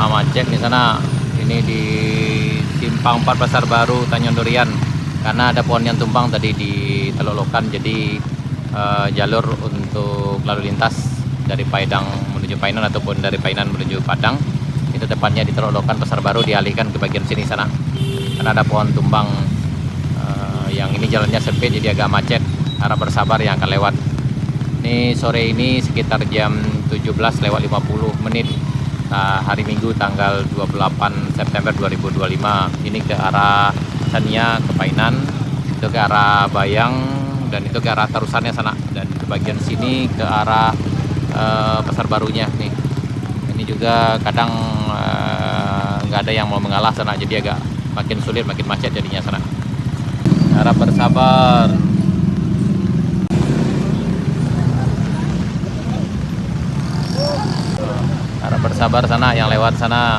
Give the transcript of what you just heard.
macet di sana. Ini di simpang 4 Pasar Baru Tanjung Durian, karena ada pohon yang tumbang tadi di Teluk Lokan. Jadi jalur untuk lalu lintas dari Padang menuju Painan ataupun dari Painan menuju Padang itu depannya di Teluk Lokan Pasar Baru dialihkan ke bagian sini sana, karena ada pohon tumbang. Yang ini jalannya sempit jadi agak macet. Harap bersabar yang akan lewat. Ini sore ini sekitar jam 17:50 hari Minggu tanggal 28 September 2025. Ini ke arah Sania, ke Painan, itu ke arah Bayang, dan itu ke arah Tarusannya sana, dan ke bagian sini ke arah Pasar Barunya nih. Ini juga kadang nggak ada yang mau mengalah sana, jadi agak makin sulit, makin macet jadinya sana. Harap bersabar. Harap bersabar sana yang lewat sana.